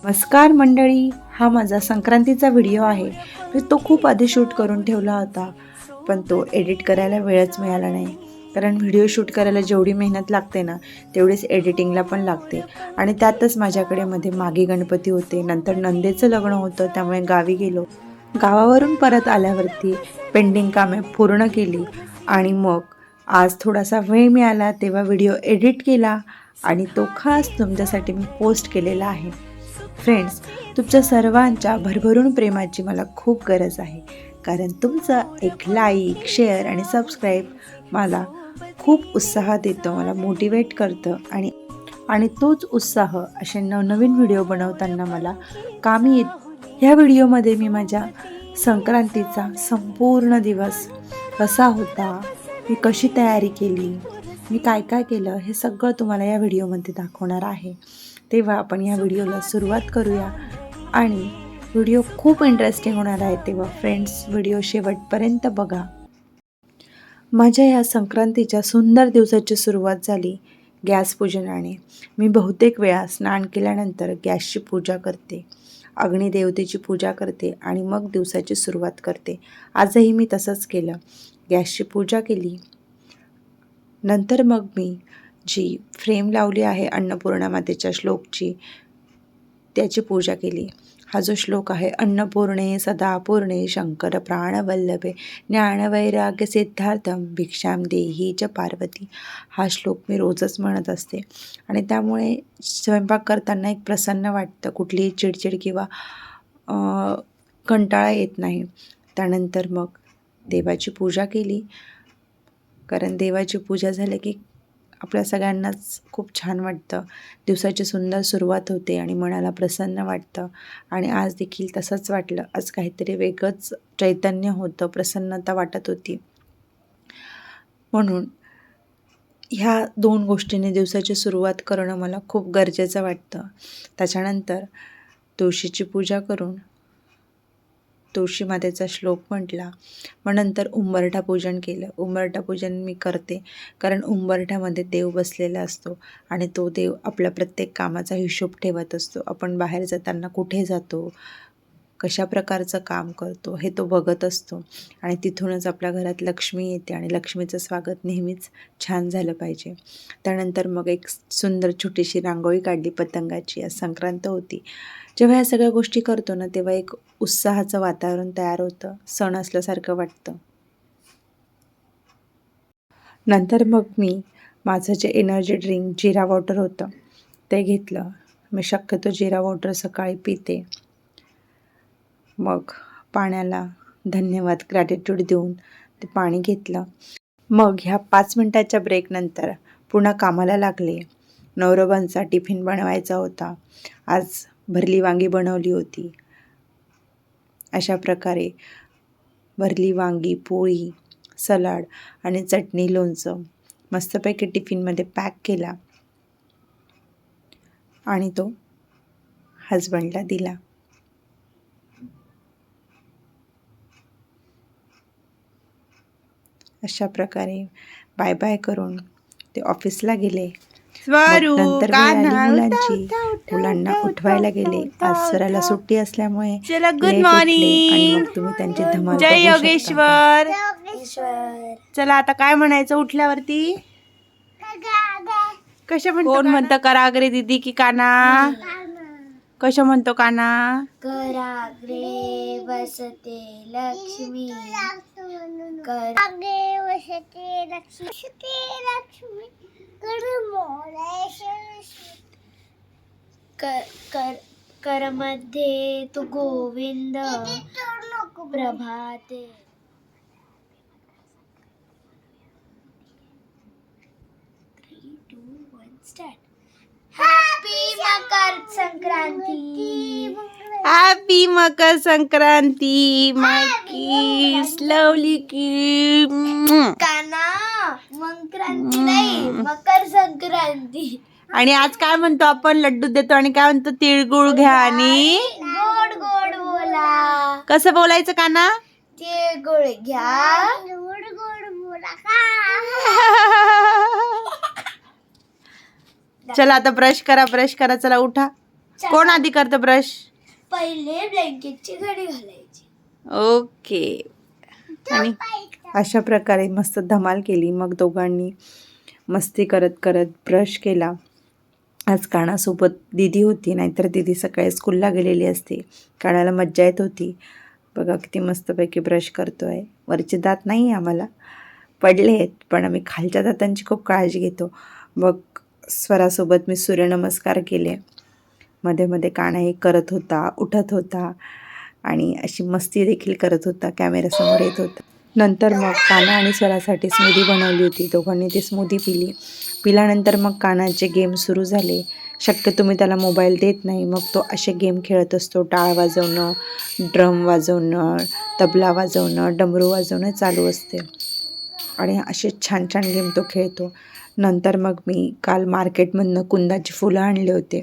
नमस्कार मंडळी, हा माझा संक्रांतीचा व्हिडिओ आहे. मी तो खूप आधी शूट करून ठेवला होता, पण तो एडिट करायला वेळच मिळाला नाही. कारण व्हिडिओ शूट करायला जेवढी मेहनत लागते ना, तेवढीच एडिटिंगला पण लागते. आणि त्यातच माझ्याकडे मध्ये मागे गणपती होते, नंतर नंदेचं लग्न होतं, त्यामुळे गावी गेलो. गावावरून परत आल्यावरती पेंडिंग कामे पूर्ण केली आणि मग आज थोडासा वेळ मिळाला तेव्हा व्हिडिओ एडिट केला आणि तो खास तुमच्यासाठी मी पोस्ट केलेला आहे. फ्रेंड्स, तुमच्या सर्वांच्या भरभरून प्रेमाची मला खूप गरज आहे, कारण तुमचा एक लाईक, शेअर आणि सबस्क्राईब मला खूप उत्साह देतं, मला मोटिवेट करतं आणि तोच उत्साह असे नवनवीन व्हिडिओ बनवताना मला कामी येतो. ह्या व्हिडिओमध्ये मी माझ्या संक्रांतीचा संपूर्ण दिवस कसा होता, मी कशी तयारी केली, मी काय काय केलं, हे सगळं तुम्हाला या व्हिडिओमध्ये दाखवणार आहे. तेव्हा आपण या व्हिडिओला सुरुवात करूया आणि व्हिडिओ खूप इंटरेस्टिंग होणार आहे. तेव्हा फ्रेंड्स, व्हिडिओ शेवटपर्यंत बघा. माझ्या या संक्रांतीच्या सुंदर दिवसाची सुरुवात झाली गॅस पूजनाने. मी बहुतेक वेळा स्नान केल्यानंतर गॅसची पूजा करते, अग्निदेवतेची पूजा करते आणि मग दिवसाची सुरुवात करते. आजही मी तसंच केलं, गॅसची पूजा केली. नंतर मग मी जी फ्रेम लावली आहे अन्नपूर्णा मातेच्या श्लोकची, त्याची पूजा केली. हा जो श्लोक आहे, अन्नपूर्णे सदापूर्णे शंकर प्राणवल्लभे ज्ञानवैराग्य सिद्धार्थम भिक्षाम देही च पार्वती, हा श्लोक मी रोजच म्हणत असते आणि त्यामुळे स्वयंपाक करताना एक प्रसन्न वाटतं, कुठलीही चिडचिड किंवा कंटाळा येत नाही. त्यानंतर मग देवाची पूजा केली, कारण देवाची पूजा झाली की आपल्या सगळ्यांनाच खूप छान वाटतं, दिवसाची सुंदर सुरुवात होते आणि मनाला प्रसन्न वाटतं. आणि आज देखील तसंच वाटलं. आज काहीतरी वेगळंच चैतन्य होतं, प्रसन्नता वाटत होती. म्हणून ह्या दोन गोष्टींनी दिवसाची सुरुवात करणं मला खूप गरजेचं वाटतं. त्याच्यानंतर तुळशीची पूजा करून तुळशी मातेचा श्लोक म्हटला. मग नंतर उंबरठा पूजन केलं. उंबरठा पूजन मी करते कारण उंबरठ्यामध्ये देव बसलेला असतो आणि तो देव आपल्या प्रत्येक कामाचा हिशोब ठेवत असतो. आपण बाहेर जाताना कुठे जातो, कशा प्रकारचं काम करतो, हे तो बघत असतो आणि तिथूनच आपल्या घरात लक्ष्मी येते आणि लक्ष्मीचं स्वागत नेहमीच छान झालं पाहिजे. त्यानंतर मग एक सुंदर छोटीशी रांगोळी काढली पतंगाची. आज संक्रांत होती. जेव्हा ह्या सगळ्या गोष्टी करतो ना, तेव्हा एक उत्साहाचं वातावरण तयार होतं, सण असल्यासारखं वाटतं. नंतर मग मी माझं जे एनर्जी ड्रिंक जिरा वॉटर होतं ते घेतलं. मी शक्यतो जिरा वॉटर सकाळी पिते. मग पाण्याला धन्यवाद, ग्रॅटिट्यूड देऊन ते पाणी घेतलं. मग ह्या 5 मिनटाच्या ब्रेकनंतर पुन्हा कामाला लागले. नवरोबांचा टिफिन बनवायचा होता. आज भरली वांगी बनवली होती. अशा प्रकारे भरली वांगी, पोळी, सलाड आणि चटणी, लोणचं मस्तपैकी टिफिनमध्ये पॅक केला आणि तो हजबंडला दिला. अशा प्रकारे बाय बाय करून ते ऑफिसला गेले. नंतर वेळ आली मुलांची. मुलांना उठवायला गेले. आज सराला सुट्टी असल्यामुळे चला, गुड लेट उठले मॉर्निंग. आणि मग तुम्ही त्यांची धमाल जय बघू शकता. योगेश्वर. चला आता काय म्हणायचं उठल्यावरती? कशा म्हणतो? कोण म्हणतं कराग्रे दीदी की काना? कशा म्हणतो काना? कराग्रे बसते लक्ष्मी, कराग्रे बसते लक्ष्मी, करमध्ये तू गोविंद प्रभाते. हॅपी मकर संक्रांती. हॅपी मकर संक्रांती माय किड्स, लवली किड. काना संक्रांती नाही, मकर संक्रांती. आणि आज काय म्हणतो आपण? लड्डू देतो आणि काय म्हणतो? तिळगुळ घ्या आणि गोड गोड बोला. कसं बोलायचं काना? तिळगुळ घ्या, गोड गोड बोला. चला आता ब्रश करा, चला उठा. कोण आधी करतं ब्रश? पहिले ब्लँकेटची घडी घालायची. ओके. आणि अशा प्रकारे मस्त धमाल केली. मग दोघांनी मस्ती करत करत ब्रश केला. आज कानासोबत दीदी होती, नाहीतर दीदी सकाळी स्कूलला गेलेली असते. कानाला मज्जा येत होती. बघा किती मस्तपैकी ब्रश करतो आहे. वरचे दात नाही आम्हाला पडले आहेत, पण आम्ही खालच्या दातांची खूप काळजी घेतो. मग स्वरासोबत मी सूर्यनमस्कार केले. मध्ये मध्ये कानाही करत होता, उठत होता आणि अशी मस्ती देखील करत होता, कॅमेऱ्यासमोर येत होता. नंतर मग काना आणि स्वरासाठी स्मूदी बनवली होती. दोघांनी ती स्मूदी पिल्यानंतर मग कानाचे गेम सुरू झाले. शक्यतो मी त्याला मोबाईल देत नाही. मग तो असे गेम खेळत असतो. टाळ वाजवणं, ड्रम वाजवणं, तबला वाजवणं, डमरू वाजवणं चालू असते आणि असे छान छान गेम तो खेळतो. नंतर मग मी काल मार्केटमधनं कुंदाची फुलं आणले होते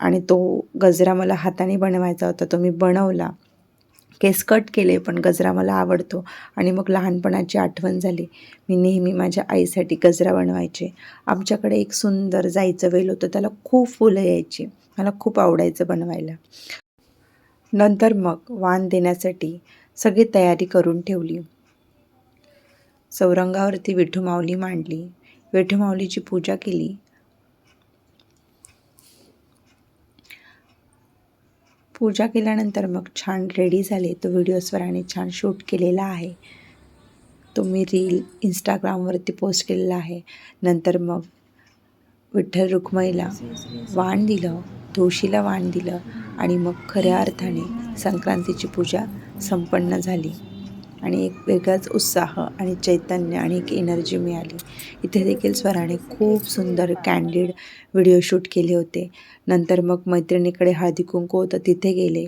आणि तो गजरा मला हाताने बनवायचा होता. तो मी बनवला. केस कट केले, पण गजरा मला आवडतो आणि मग लहानपणाची आठवण झाली. मी नेहमी माझ्या आईसाठी गजरा बनवायचे. आमच्याकडे एक सुंदर जाईचं वेल होतं, त्याला खूप फुलं यायची. मला खूप आवडायचं बनवायला. नंतर मग वाण देण्यासाठी सगळी तयारी करून ठेवली. चौरंगावरती विठुमाऊली मांडली. विठुमाऊलीची पूजा केली. पूजा केल्यानंतर मग छान रेडी झाले. तो व्हिडिओ स्वराने छान शूट केलेला आहे. तो मी रील इंस्टाग्रामवरती पोस्ट केलेला आहे. नंतर मग विठ्ठल रुक्माईला वाण दिलं, तुळशीला वाण दिलं आणि मग खऱ्या अर्थाने संक्रांतीची पूजा संपन्न झाली आणि एक वेगळाच उत्साह आणि चैतन्य आणि एक एनर्जी मिळाली. इथे देखील स्वराने खूप सुंदर कॅन्डिड व्हिडिओ शूट केले होते. नंतर मग मैत्रिणीकडे हळदी कुंकू होतं, तिथे गेले.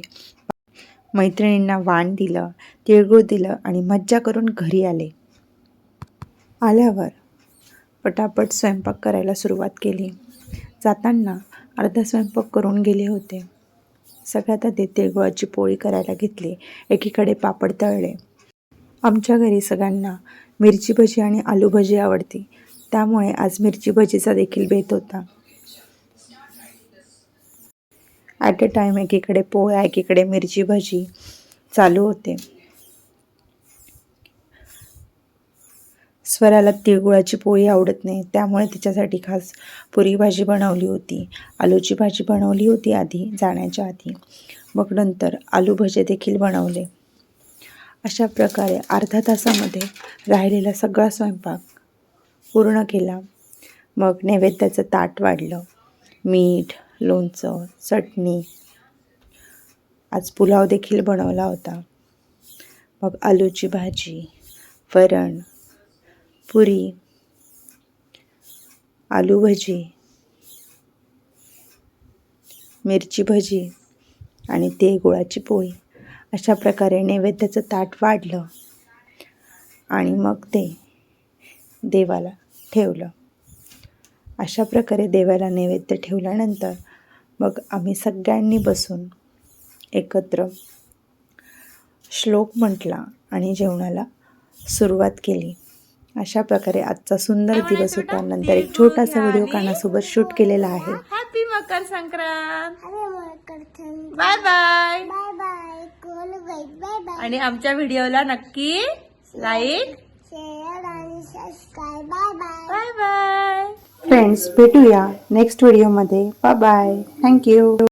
मैत्रिणींना वाण दिलं, तिळगुळ दिलं आणि मज्जा करून घरी आले. आल्यावर पटापट स्वयंपाक करायला सुरुवात केली. जाताना अर्धा स्वयंपाक करून गेले होते. सगळ्यात आधी तिळगुळाची पोळी करायला घेतली. एकीकडे पापड तळले. आमच्या घरी सगळ्यांना मिरची भजी आणि आलू भजी आवडते, त्यामुळे आज मिरची भजीचा देखील बेत होता. ॲट अ टाईम एकीकडे पोळ्या, एकीकडे मिरची भजी चालू होते. स्वराला तिळगुळाची पोळी आवडत नाही, त्यामुळे तिच्यासाठी खास पुरी भाजी बनवली होती. आलूची भाजी बनवली होती आधी, जाण्याच्या आधी. मग नंतर आलू भजे देखील बनवले. अशा प्रकारे अर्ध्या तासामध्ये राहिलेला सगळा स्वयंपाक पूर्ण केला. मग नैवेद्याचं ताट वाढलं. मीठ, लोणचं, चटणी. आज पुलाव देखील बनवला होता. मग आलूची भाजी, वरण, पुरी, आलू भजी, मिरची भजी आणि तिळगुळाची पोळी. अशा प्रकारे नैवेद्याचं ताट वाढलं आणि मग ते देवाला ठेवलं. अशा प्रकारे देवाला नैवेद्य ठेवल्यानंतर मग आम्ही सगळ्यांनी बसून एकत्र श्लोक म्हटला आणि जेवणाला सुरुवात केली. अशा प्रकारे आजचा सुंदर दिवस होता. नंतर एक छोटासा व्हिडिओ कानासोबत शूट केलेला आहे. Happy Makar Sankrant. Bye bye bye. Bye. आणि आमच्या व्हिडिओला नक्की लाईक, शेअर आणि subscribe. Bye bye. Bye bye. Friends, भेटूया नेक्स्ट व्हिडिओमध्ये. Bye bye. थँक्यू.